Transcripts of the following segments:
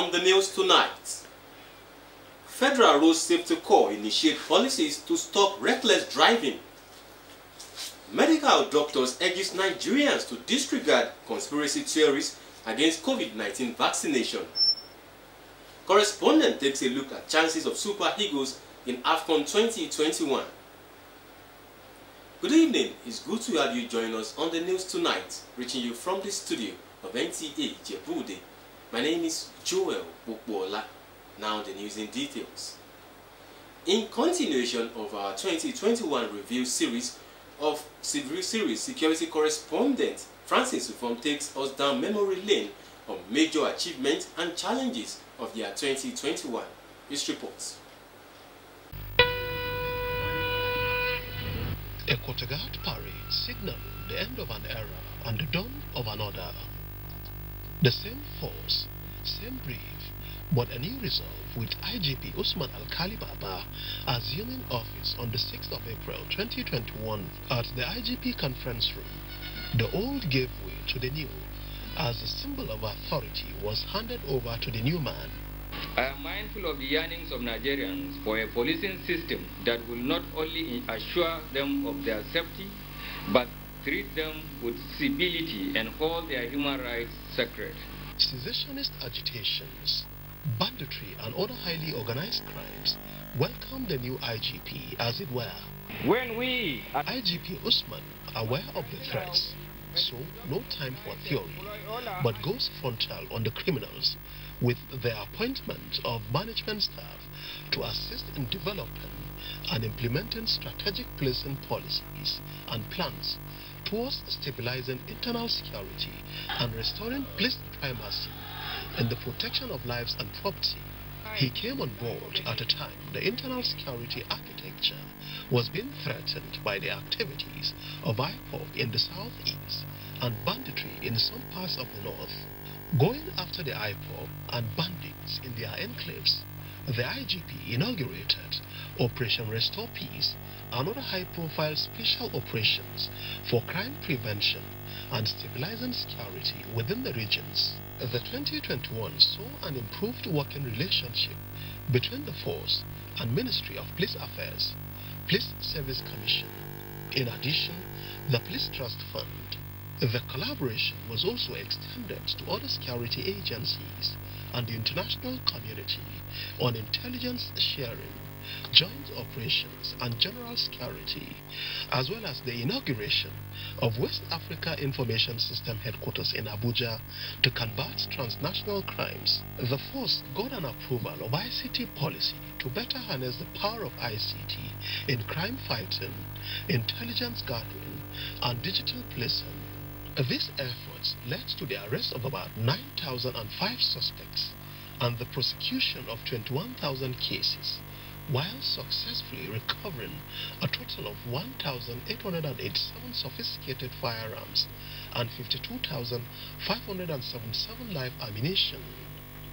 On the news tonight, Federal Road Safety Corps initiate policies to stop reckless driving. Medical doctors urges Nigerians to disregard conspiracy theories against COVID-19 vaccination. Correspondent takes a look at chances of Super Eagles in AFCON 2021. Good evening, it's good to have you join us on the news tonight, reaching you from the studio of NTA Ijebu ode. My name is Joel Bokbola. Now the news in details. In continuation of our 2021 review series of security correspondent, Francis Ufom takes us down memory lane of major achievements and challenges of the year 2021. His reports. A quarter-guard parade signaling the end of an era and the dawn of another. The same force, same brief, but a new resolve with IGP Usman Alkali Baba assuming office on the 6th of April 2021 at the IGP conference room. The old gave way to the new as the symbol of authority was handed over to the new man. I am mindful of the yearnings of Nigerians for a policing system that will not only assure them of their safety, but treat them with civility and hold their human rights sacred. Secessionist agitations, banditry and other highly organized crimes welcome the new IGP, as it were. When we at IGP Usman are aware of the threats, so no time for theory, but goes frontal on the criminals with the appointment of management staff to assist in developing and implementing strategic policing policies and plans towards stabilizing internal security and restoring police primacy in the protection of lives and property. He came on board at a time the internal security architecture was being threatened by the activities of IPOB in the southeast and banditry in some parts of the north. Going after the IPOB and bandits in their enclaves, the IGP inaugurated Operation Restore Peace and other high-profile special operations for crime prevention and stabilizing security within the regions. The 2021 saw an improved working relationship between the force and Ministry of Police Affairs, Police Service Commission. In addition, the Police Trust Fund. The collaboration was also extended to other security agencies and the international community on intelligence sharing, joint operations and general security, as well as the inauguration of West Africa Information System headquarters in Abuja to combat transnational crimes. The force got an approval of ICT policy to better harness the power of ICT in crime fighting, intelligence gathering, and digital policing. These efforts led to the arrest of about 9,005 suspects and the prosecution of 21,000 cases, while successfully recovering a total of 1,887 sophisticated firearms and 52,577 live ammunition.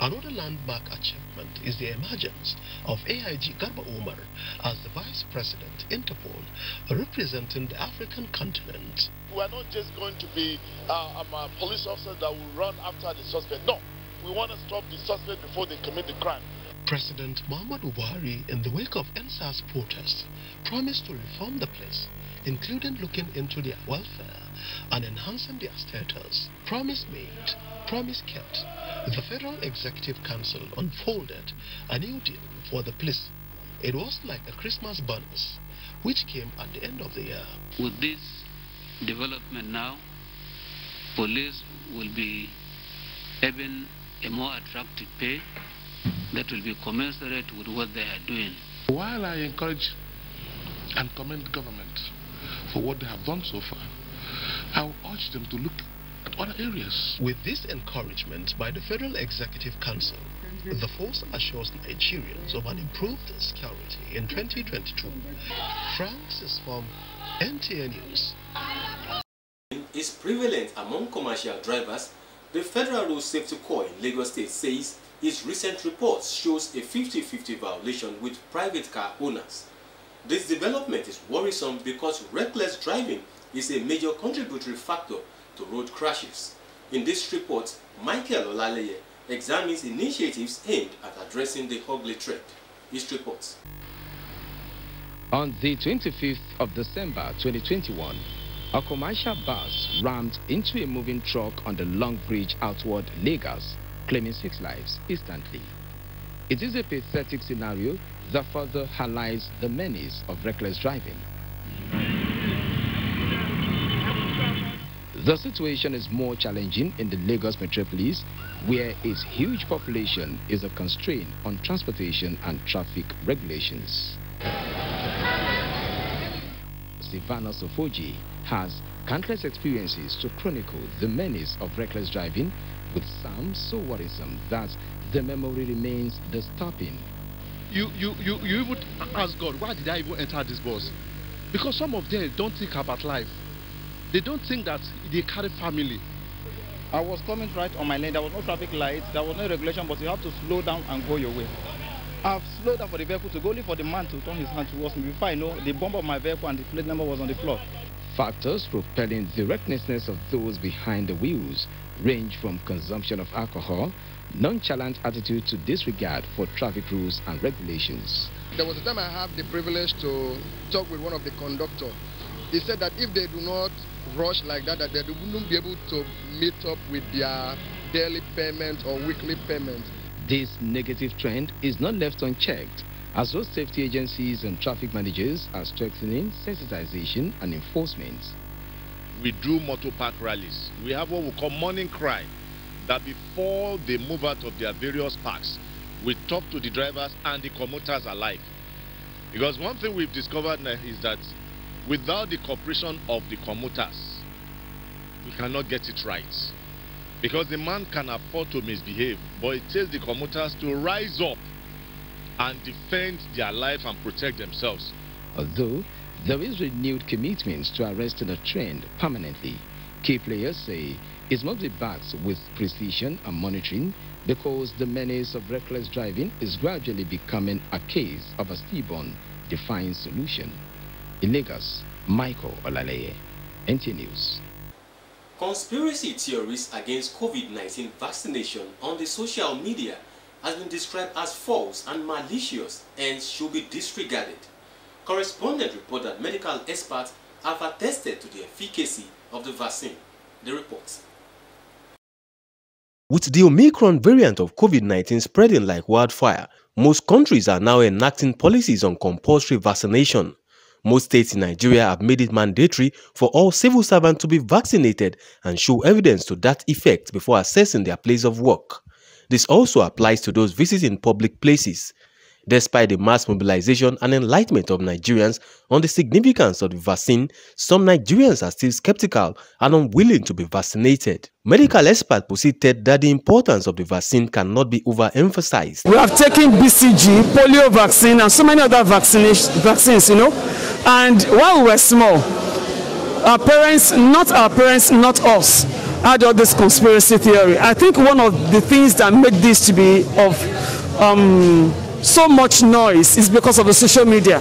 Another landmark achievement is the emergence of AIG Garba Umar as the Vice President Interpol, representing the African continent. We are not just going to be police officers that will run after the suspect. No, we want to stop the suspect before they commit the crime. President Muhammadu Buhari, in the wake of NSAS protests, promised to reform the police, including looking into their welfare and enhancing their status. Promise made, promise kept. The Federal Executive Council unfolded a new deal for the police. It was like a Christmas bonus, which came at the end of the year. With this development now, police will be having a more attractive pay that will be commensurate with what they are doing. While I encourage and commend the government for what they have done so far, I will urge them to look at other areas. With this encouragement by the Federal Executive Council, the force assures Nigerians of an improved security in 2022. Francis from NTA News. Is prevalent among commercial drivers. The Federal Road Safety Corps in Lagos State says its recent report shows a 50-50 violation with private car owners. This development is worrisome because reckless driving is a major contributory factor to road crashes. In this report, Michael Olaleye, examines initiatives aimed at addressing the ugly trend. This reports. On the 25th of December 2021, a commercial bus rammed into a moving truck on the Long Bridge outward Lagos, claiming 6 lives instantly. It is a pathetic scenario that further highlights the menace of reckless driving. The situation is more challenging in the Lagos metropolis, where its huge population is a constraint on transportation and traffic regulations. Savannah Sofoji has countless experiences to chronicle the menace of reckless driving, with some so worrisome that the memory remains disturbing. You even ask God, why did I even enter this bus? Because some of them don't think about life. They don't think that they carry family. I was coming right on my lane. There was no traffic lights. There was no regulation, but you have to slow down and go your way. I've slowed down for the vehicle to go, only for the man to turn his hand towards me. Before I know, the bumper of my vehicle and the plate number was on the floor. Factors propelling the recklessness of those behind the wheels range from consumption of alcohol, nonchalant attitude to disregard for traffic rules and regulations. There was a time I had the privilege to talk with one of the conductors. He said that if they do not rush like that, that they wouldn't be able to meet up with their daily payment or weekly payment. This negative trend is not left unchecked, as road safety agencies and traffic managers are strengthening sensitization and enforcement. We do motor park rallies. We have what we call morning cry, that before they move out of their various parks, we talk to the drivers and the commuters alike. Because one thing we've discovered is that without the cooperation of the commuters, we cannot get it right. Because the man can afford to misbehave, but it takes the commuters to rise up and defend their life and protect themselves. Although there is renewed commitment to arresting a trend permanently, key players say it must be backed with precision and monitoring, because the menace of reckless driving is gradually becoming a case of a stillborn, defined solution. In Lagos, Michael Olaleye, NTA News. Conspiracy theories against COVID-19 vaccination on the social media has been described as false and malicious and should be disregarded. Correspondent report that medical experts have attested to the efficacy of the vaccine. The reports. With the Omicron variant of COVID-19 spreading like wildfire, most countries are now enacting policies on compulsory vaccination. Most states in Nigeria have made it mandatory for all civil servants to be vaccinated and show evidence to that effect before accessing their place of work. This also applies to those visiting public places. Despite the mass mobilization and enlightenment of Nigerians on the significance of the vaccine, some Nigerians are still skeptical and unwilling to be vaccinated. Medical experts posited that the importance of the vaccine cannot be overemphasized. We have taken BCG, polio vaccine, and so many other vaccines, and while we were small, our parents, not us, had all this conspiracy theory. I think one of the things that made this to be of so much noise is because of the social media.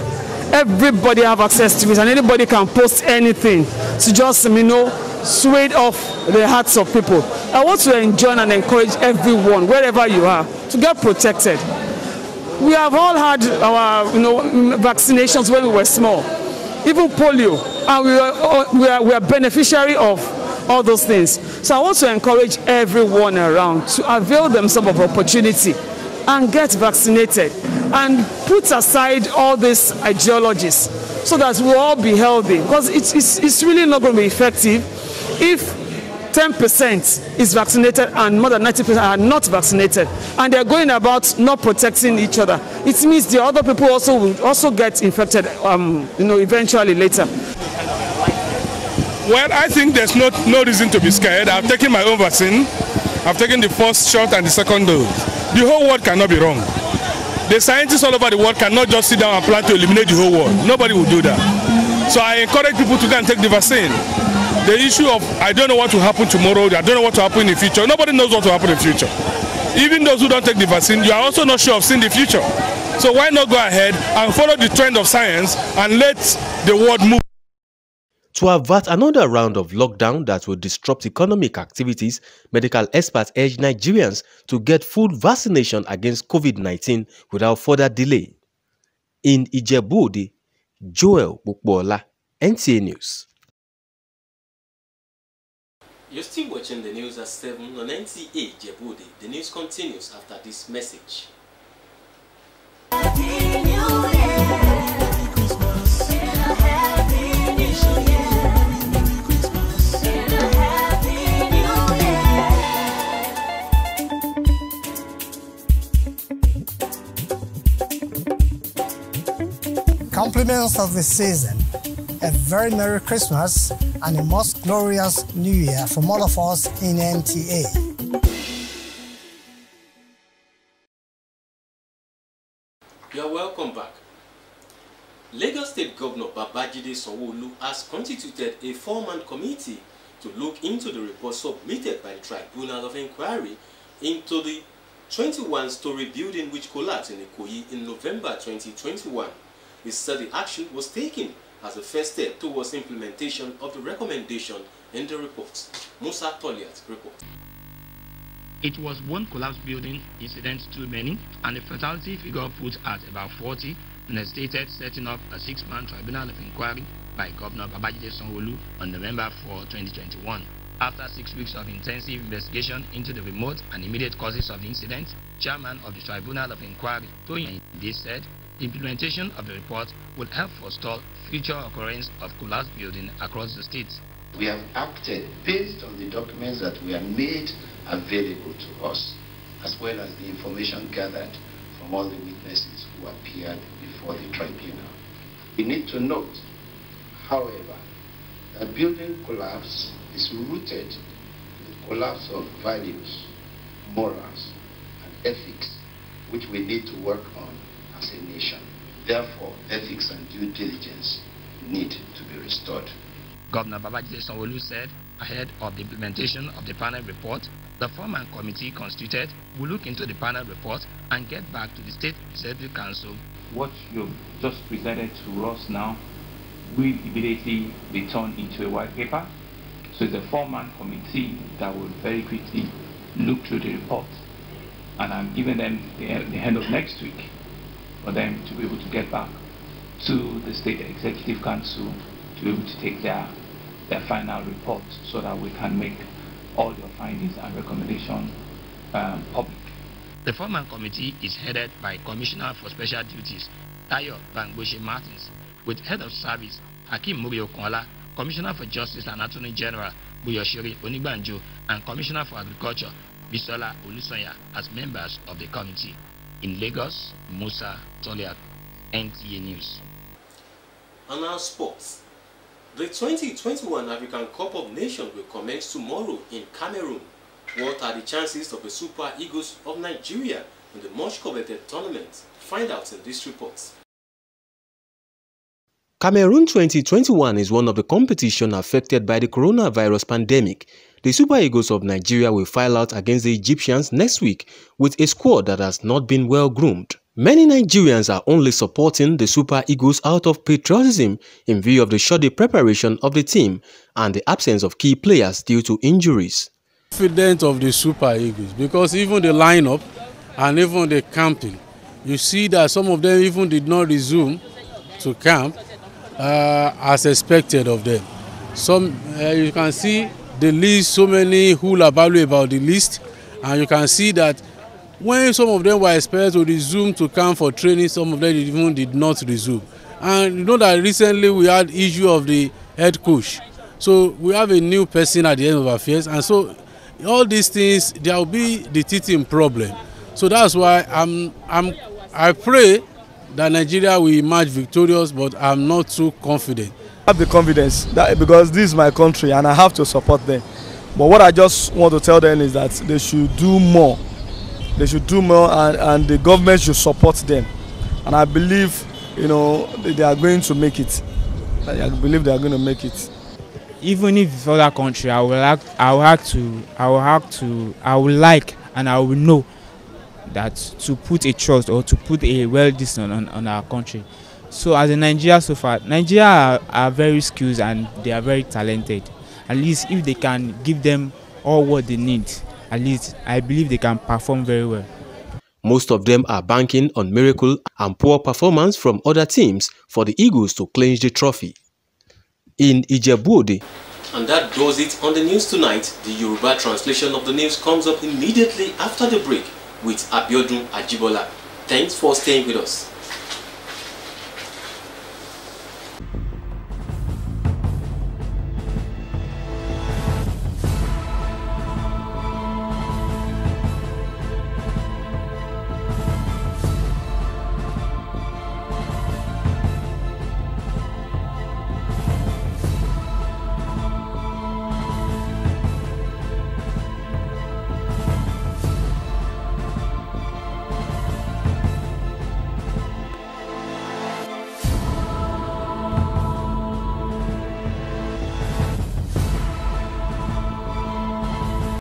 Everybody have access to it, and anybody can post anything to just, sway off the hearts of people. I want to enjoin and encourage everyone, wherever you are, to get protected. We have all had our, vaccinations when we were small, even polio, and we are beneficiary of all those things. So I want to encourage everyone around to avail themselves of opportunity and get vaccinated and put aside all these ideologies so that we'll all be healthy, because it's really not going to be effective if 10% is vaccinated and more than 90% are not vaccinated, and they're going about not protecting each other. It means the other people will also get infected eventually later. Well, I think there's no reason to be scared. I've taken my own vaccine. I've taken the first shot and the second dose. The whole world cannot be wrong. The scientists all over the world cannot just sit down and plan to eliminate the whole world. Nobody will do that. So I encourage people to go and take the vaccine. The issue of I don't know what will happen tomorrow, I don't know what will happen in the future. Nobody knows what will happen in the future. Even those who don't take the vaccine, you are also not sure of seeing the future. So why not go ahead and follow the trend of science and let the world move? To avert another round of lockdown that will disrupt economic activities, medical experts urge Nigerians to get full vaccination against COVID-19 without further delay. In Ijebu ode, Joel Bukbola, NTA News. You're still watching the news at 7 on NTA Ijebu ode. The news continues after this message. Compliments of the season, a very Merry Christmas and a most glorious New Year from all of us in NTA. You are welcome back. Lagos State Governor Babajide Sanwo-Olu has constituted a four-man committee to look into the report submitted by the Tribunal of Inquiry into the 21-story building which collapsed in Ikoyi in November 2021. He said the action was taken as a first step towards implementation of the recommendation in the report. Musa Toliat reports. It was one collapsed building incident too many, and the fatality figure put at about 40, necessitated setting up a 6-man tribunal of inquiry by Governor Babajide Sanwo-Olu on November 4, 2021. After 6 weeks of intensive investigation into the remote and immediate causes of the incident, Chairman of the Tribunal of Inquiry, Toyin Inde, said the implementation of the report would help forestall future occurrence of collapsed buildings across the state. We have acted based on the documents that were made available to us, as well as the information gathered from all the witnesses who appeared before the tribunal. We need to note, however, that building collapse is rooted in the collapse of values, morals, and ethics, which we need to work on as a nation. Therefore, ethics and due diligence need to be restored. Governor Babajide Sanwo-Olu said, ahead of the implementation of the panel report, the four-man committee constituted will look into the panel report and get back to the State Executive Council. What you've just presented to us now will immediately be turned into a white paper. So it's a four-man committee that will very quickly look through the report. And I'm giving them the end of next week for them to be able to get back to the State Executive Council to be able to take their final report so that we can make all your findings and recommendations public. The four-man committee is headed by Commissioner for Special Duties, Tayo Bangboshe Martins, with Head of Service, Hakim Muriokola, Commissioner for Justice and Attorney General, Buyoshiri Onigbanjo, and Commissioner for Agriculture, Bisola Olusoya, as members of the committee. In Lagos, Musa Toliat, NTA News. And now sports. The 2021 African Cup of Nations will commence tomorrow in Cameroon. What are the chances of the Super Eagles of Nigeria in the much coveted tournament? Find out in this report. Cameroon 2021 is one of the competitions affected by the coronavirus pandemic. The Super Eagles of Nigeria will file out against the Egyptians next week with a squad that has not been well groomed. Many Nigerians are only supporting the Super Eagles out of patriotism in view of the shoddy preparation of the team and the absence of key players due to injuries. Confident of the Super Eagles because even the lineup and even the camping, you see that some of them even did not resume to camp as expected of them. Some you can see the list, so many hula-baloo about the list, and you can see that when some of them were expected to resume to camp for training, some of them even did not resume. And you know that recently we had issue of the head coach, so we have a new person at the end of affairs, and so all these things, there will be the teething problem. So that's why I pray that Nigeria will emerge victorious, but I'm not too confident. I have the confidence that because this is my country and I have to support them. But what I just want to tell them is that they should do more. They should do more, and the government should support them. And I believe, you know, they are going to make it. I believe they are going to make it. Even if it's other country, I would like and I will know that to put a trust or to put a well distance on our country. So as a Nigeria so far, Nigeria are very skilled and they are very talented. At least if they can give them all what they need, at least I believe they can perform very well. Most of them are banking on miracle and poor performance from other teams for the Eagles to clinch the trophy. In Ijebu ode. And that does it on the news tonight. The Yoruba translation of the news comes up immediately after the break with Abiodun Ajibola. Thanks for staying with us.